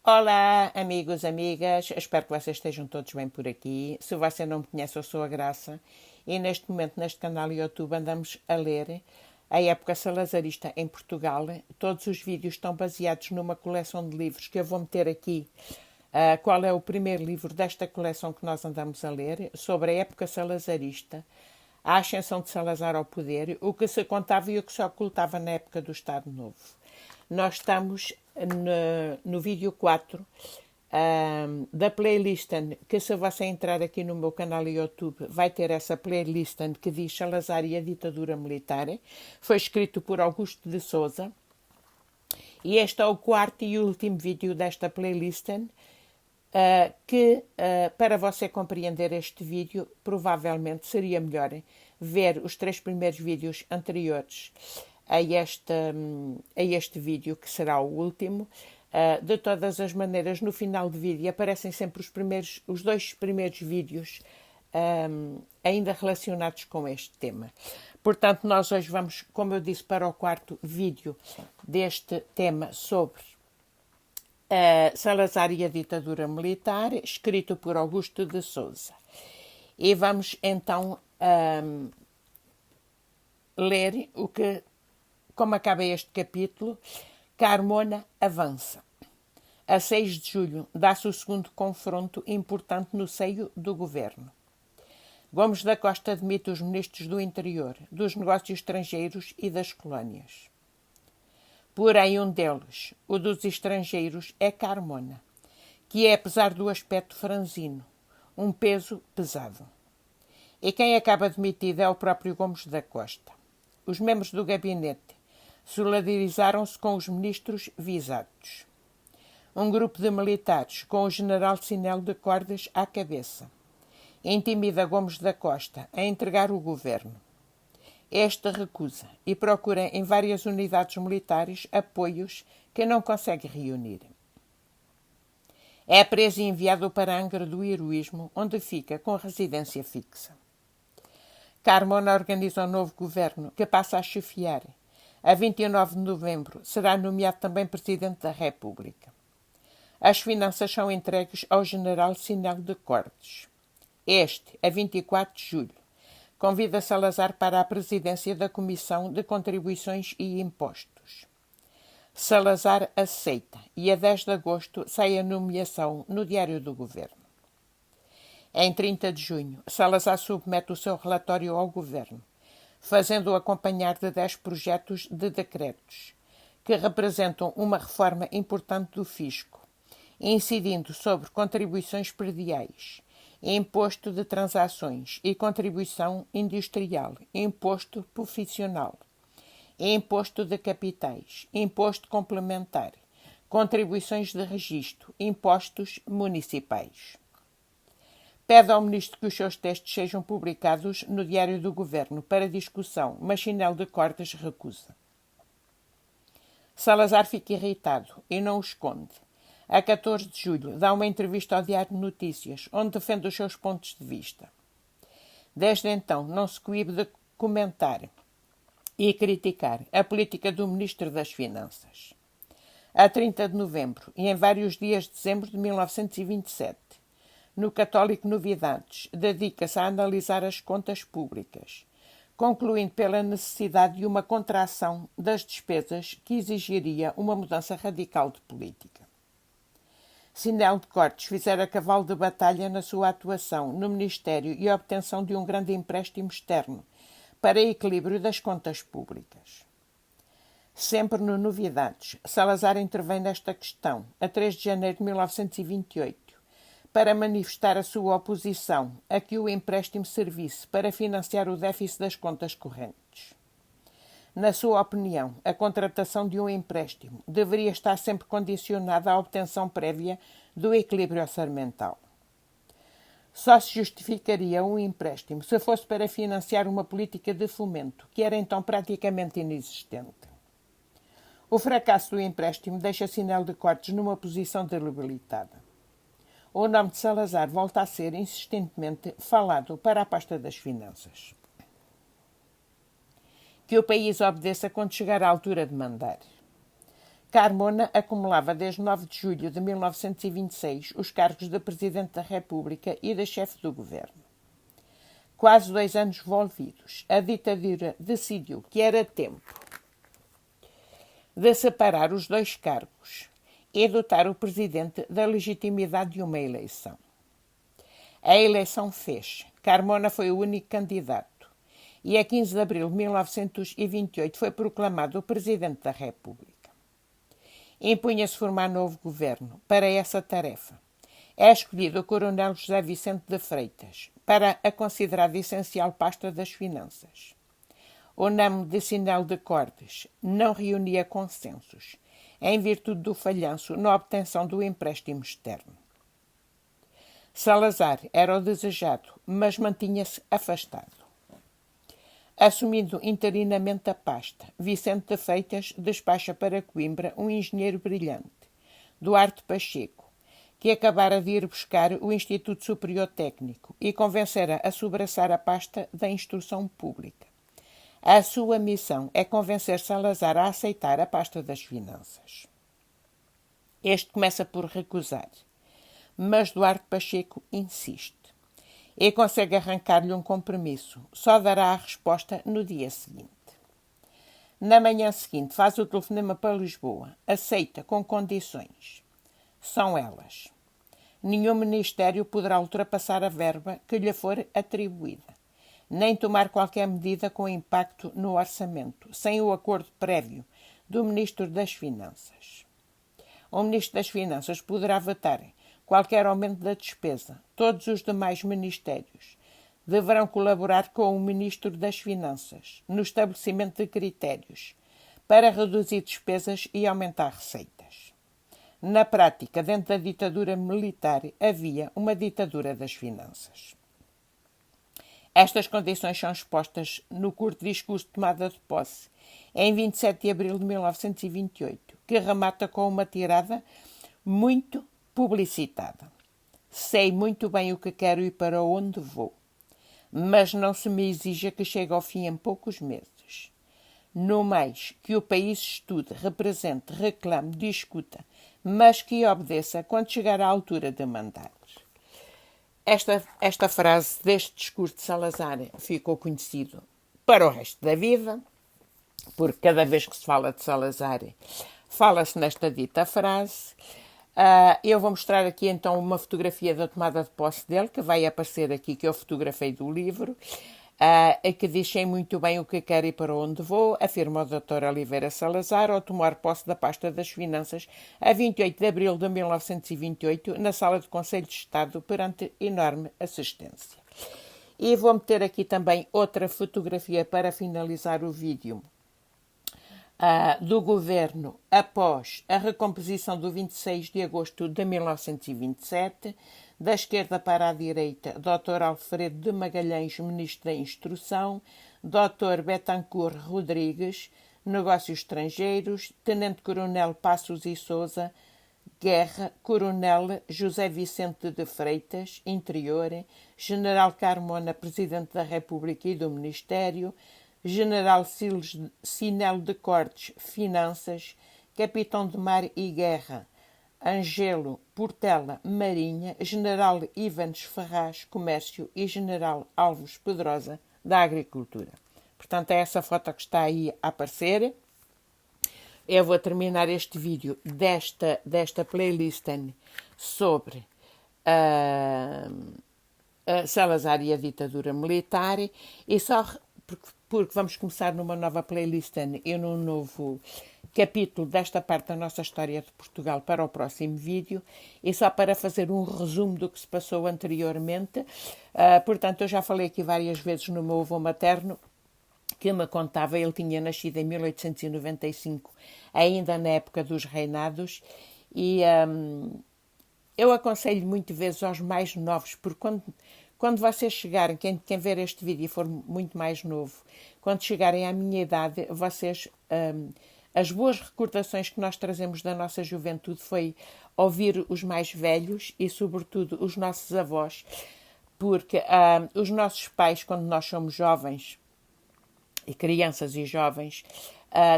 Olá, amigos, amigas, espero que vocês estejam todos bem por aqui. Se você não me conhece, eu sou a Graça e neste momento neste canal YouTube andamos a ler a época salazarista em Portugal. Todos os vídeos estão baseados numa coleção de livros que eu vou meter aqui. Qual é o primeiro livro desta coleção que nós andamos a ler sobre a época salazarista, a ascensão de Salazar ao poder, o que se contava e o que se ocultava na época do Estado Novo. Nós estamos no vídeo 4 da playlist, que se você entrar aqui no meu canal YouTube, vai ter essa playlist que diz Salazar e a ditadura militar. Foi escrito por Augusto de Souza. E este é o quarto e último vídeo desta playlist, para você compreender este vídeo, provavelmente seria melhor ver os 3 primeiros vídeos anteriores a este vídeo, que será o último. De todas as maneiras, no final do vídeo aparecem sempre os 2 primeiros vídeos ainda relacionados com este tema. Portanto, nós hoje vamos, como eu disse, para o quarto vídeo deste tema sobre Salazar e a ditadura militar, escrito por Augusto de Souza. E vamos então ler como acaba este capítulo. Carmona avança. A 6 de julho dá-se o segundo confronto importante no seio do governo. Gomes da Costa demite os ministros do Interior, dos Negócios Estrangeiros e das Colónias. Porém, um deles, o dos estrangeiros, é Carmona, que é, apesar do aspecto franzino, um peso pesado. E quem acaba demitido é o próprio Gomes da Costa. Os membros do gabinete solidarizaram-se com os ministros visados. Um grupo de militares, com o general Sinel de Cordes à cabeça, intimida Gomes da Costa a entregar o governo. Este recusa e procura em várias unidades militares apoios que não consegue reunir. É preso e enviado para Angra do Heroísmo, onde fica com residência fixa. Carmona organiza um novo governo que passa a chefiar. A 29 de novembro será nomeado também Presidente da República. As finanças são entregues ao general Sinel de Cordes. Este, a 24 de julho, convida Salazar para a presidência da Comissão de Contribuições e Impostos. Salazar aceita e a 10 de agosto sai a nomeação no Diário do Governo. Em 30 de junho, Salazar submete o seu relatório ao Governo, fazendo-o acompanhar de 10 projetos de decretos, que representam uma reforma importante do fisco, incidindo sobre contribuições prediais, imposto de transações e contribuição industrial, imposto profissional, imposto de capitais, imposto complementar, contribuições de registro, impostos municipais. Pede ao ministro que os seus textos sejam publicados no Diário do Governo para discussão, mas Sinel de Cortes recusa. Salazar fica irritado e não o esconde. A 14 de julho, dá uma entrevista ao Diário de Notícias, onde defende os seus pontos de vista. Desde então, não se coíbe de comentar e criticar a política do Ministro das Finanças. A 30 de novembro e em vários dias de dezembro de 1927, no Católico Novidades, dedica-se a analisar as contas públicas, concluindo pela necessidade de uma contração das despesas que exigiria uma mudança radical de política. Sinel de Cortes fizera cavalo de batalha na sua atuação no Ministério e a obtenção de um grande empréstimo externo para equilíbrio das contas públicas. Sempre no Novidades, Salazar intervém nesta questão, a 3 de janeiro de 1928, para manifestar a sua oposição a que o empréstimo servisse para financiar o déficit das contas correntes. Na sua opinião, a contratação de um empréstimo deveria estar sempre condicionada à obtenção prévia do equilíbrio orçamental. Só se justificaria um empréstimo se fosse para financiar uma política de fomento, que era então praticamente inexistente. O fracasso do empréstimo deixa Sinel de Cortes numa posição debilitada. O nome de Salazar volta a ser insistentemente falado para a pasta das finanças. Que o país obedeça quando chegar à altura de mandar. Carmona acumulava desde 9 de julho de 1926 os cargos de Presidente da República e de chefe do governo. Quase 2 anos envolvidos, a ditadura decidiu que era tempo de separar os dois cargos e dotar o Presidente da legitimidade de uma eleição. A eleição fez. Carmona foi o único candidato e a 15 de abril de 1928 foi proclamado o Presidente da República. Impunha-se formar novo governo. Para essa tarefa, é escolhido o Coronel José Vicente de Freitas para a considerada essencial pasta das finanças. O nome de Sinel de Cordes não reunia consensos, em virtude do falhanço na obtenção do empréstimo externo. Salazar era o desejado, mas mantinha-se afastado. Assumindo interinamente a pasta, Vicente de Freitas despacha para Coimbra um engenheiro brilhante, Duarte Pacheco, que acabara de ir buscar o Instituto Superior Técnico e convencera a sobraçar a pasta da instrução pública. A sua missão é convencer Salazar a aceitar a pasta das finanças. Este começa por recusar, mas Duarte Pacheco insiste e consegue arrancar-lhe um compromisso. Só dará a resposta no dia seguinte. Na manhã seguinte faz o telefonema para Lisboa. Aceita com condições. São elas: nenhum ministério poderá ultrapassar a verba que lhe for atribuída, nem tomar qualquer medida com impacto no orçamento, sem o acordo prévio do Ministro das Finanças. O Ministro das Finanças poderá vetar qualquer aumento da despesa. Todos os demais ministérios deverão colaborar com o Ministro das Finanças no estabelecimento de critérios para reduzir despesas e aumentar receitas. Na prática, dentro da ditadura militar, havia uma ditadura das finanças. Estas condições são expostas no curto discurso de tomada de posse, em 27 de abril de 1928, que remata com uma tirada muito publicitada. Sei muito bem o que quero e para onde vou, mas não se me exija que chegue ao fim em poucos meses. No mais, que o país estude, represente, reclame, discuta, mas que obedeça quando chegar à altura de mandar. Esta frase deste discurso de Salazar ficou conhecido para o resto da vida, porque cada vez que se fala de Salazar, fala-se nesta dita frase. Eu vou mostrar aqui então uma fotografia da tomada de posse dele, que vai aparecer aqui, que eu fotografei do livro, que diz: sei muito bem o que quero e para onde vou, afirma o Dr. Oliveira Salazar ao tomar posse da pasta das finanças a 28 de abril de 1928, na sala do Conselho de Estado, perante enorme assistência. E vou meter aqui também outra fotografia para finalizar o vídeo, do governo após a recomposição do 26 de agosto de 1927, da esquerda para a direita, Dr. Alfredo de Magalhães, Ministro da Instrução, Dr. Betancourt Rodrigues, Negócios Estrangeiros, Tenente-Coronel Passos e Sousa, Guerra, Coronel José Vicente de Freitas, Interior, General Carmona, Presidente da República e do Ministério, General Sinel de Cortes, Finanças, Capitão de Mar e Guerra, Angelo Portela, Marinha, General Ivanes Ferraz, Comércio e General Alves Pedrosa, da Agricultura. Portanto, é essa foto que está aí a aparecer. Eu vou terminar este vídeo desta playlist sobre Salazar e a ditadura militar, e só porque vamos começar numa nova playlist e num novo capítulo desta parte da nossa história de Portugal para o próximo vídeo, e só para fazer um resumo do que se passou anteriormente. Portanto, eu já falei aqui várias vezes no meu avô materno, que me contava, ele tinha nascido em 1895, ainda na época dos reinados, e eu aconselho muitas vezes aos mais novos, porque quando vocês chegarem, quem ver este vídeo e for muito mais novo, quando chegarem à minha idade, vocês, as boas recordações que nós trazemos da nossa juventude foi ouvir os mais velhos e, sobretudo, os nossos avós, porque os nossos pais, quando nós somos jovens, e crianças e jovens,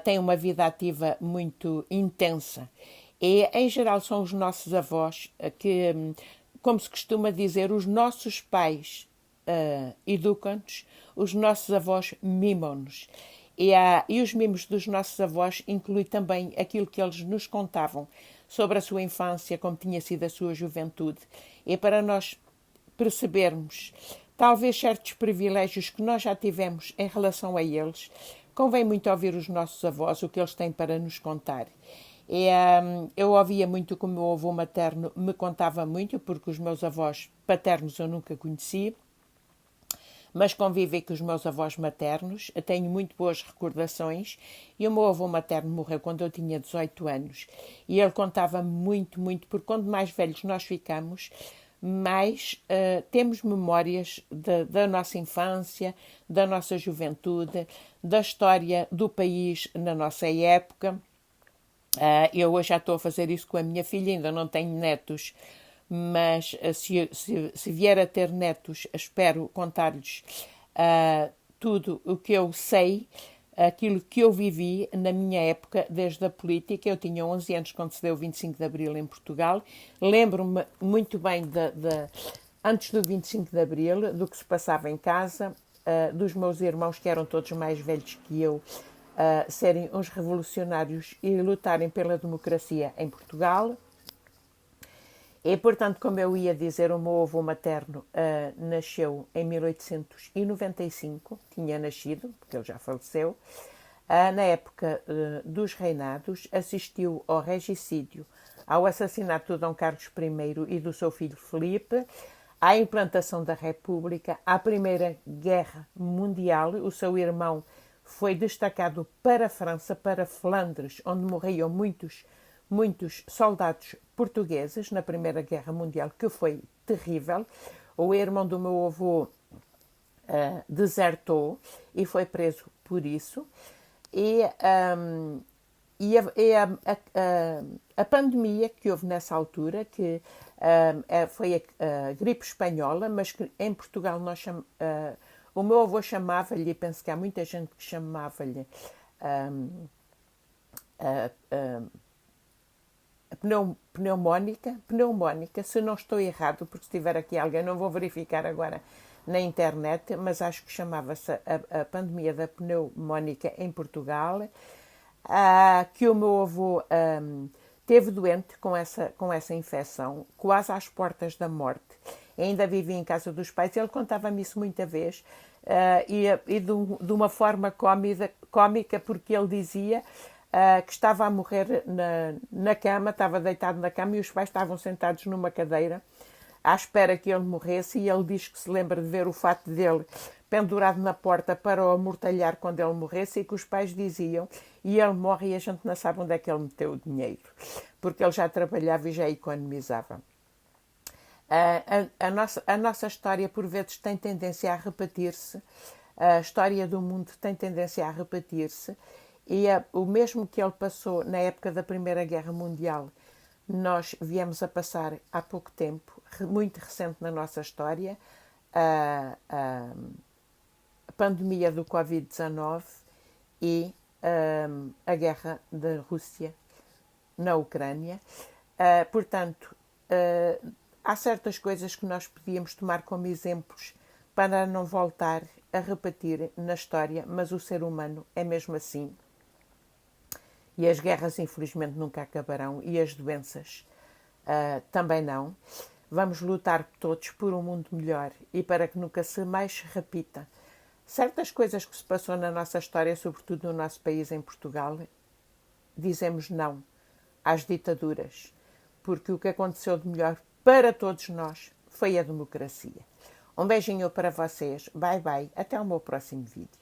têm uma vida ativa muito intensa. E, em geral, são os nossos avós que, como se costuma dizer, os nossos pais educam-nos, os nossos avós mimam-nos. E os mimos dos nossos avós incluem também aquilo que eles nos contavam sobre a sua infância, como tinha sido a sua juventude. E para nós percebermos talvez certos privilégios que nós já tivemos em relação a eles, convém muito ouvir os nossos avós, o que eles têm para nos contar. Eu ouvia muito que o meu avô materno me contava muito, porque os meus avós paternos eu nunca conheci, mas convivi com os meus avós maternos, tenho muito boas recordações, e o meu avô materno morreu quando eu tinha 18 anos, e ele contava muito, muito, porque quanto mais velhos nós ficamos, mais temos memórias da nossa infância, da nossa juventude, da história do país na nossa época. Eu hoje já estou a fazer isso com a minha filha, ainda não tenho netos, mas se vier a ter netos, espero contar-lhes tudo o que eu sei, aquilo que eu vivi na minha época, desde a política. Eu tinha 11 anos quando se deu o 25 de Abril em Portugal. Lembro-me muito bem, antes do 25 de Abril, do que se passava em casa, dos meus irmãos, que eram todos mais velhos que eu, serem uns revolucionários e lutarem pela democracia em Portugal. E, portanto, como eu ia dizer, o meu avô materno nasceu em 1895, tinha nascido, porque ele já faleceu, na época dos reinados, assistiu ao regicídio, ao assassinato de Dom Carlos I e do seu filho Filipe, à implantação da República, à Primeira Guerra Mundial. O seu irmão foi destacado para a França, para Flandres, onde morriam muitos soldados portugueses na Primeira Guerra Mundial, que foi terrível. O irmão do meu avô desertou e foi preso por isso. A pandemia que houve nessa altura, que foi a gripe espanhola, mas que em Portugal o meu avô chamava-lhe, e penso que há muita gente que chamava-lhe pneumónica, se não estou errado, porque se tiver aqui alguém, não vou verificar agora na internet, mas acho que chamava-se a pandemia da pneumónica em Portugal, que o meu avô teve doente com essa infecção, quase às portas da morte. Ainda vivia em casa dos pais. Ele contava-me isso muita vez, e de uma forma cómica, porque ele dizia que estava a morrer na cama, estava deitado na cama, e os pais estavam sentados numa cadeira à espera que ele morresse, e ele diz que se lembra de ver o fato dele pendurado na porta para o amortalhar quando ele morresse, e que os pais diziam: e ele morre e a gente não sabe onde é que ele meteu o dinheiro, porque ele já trabalhava e já economizava. A nossa história, por vezes, tem tendência a repetir-se, a história do mundo tem tendência a repetir-se, e o mesmo que ele passou na época da Primeira Guerra Mundial, nós viemos a passar há pouco tempo, muito recente na nossa história, a pandemia do Covid-19 e a guerra da Rússia na Ucrânia. Portanto, há certas coisas que nós podíamos tomar como exemplos para não voltar a repetir na história, mas o ser humano é mesmo assim. E as guerras, infelizmente, nunca acabarão, e as doenças também não. Vamos lutar todos por um mundo melhor e para que nunca se mais repita certas coisas que se passou na nossa história, sobretudo no nosso país, em Portugal. Dizemos não às ditaduras, porque o que aconteceu de melhor para todos nós foi a democracia. Um beijinho para vocês. Bye, bye. Até o meu próximo vídeo.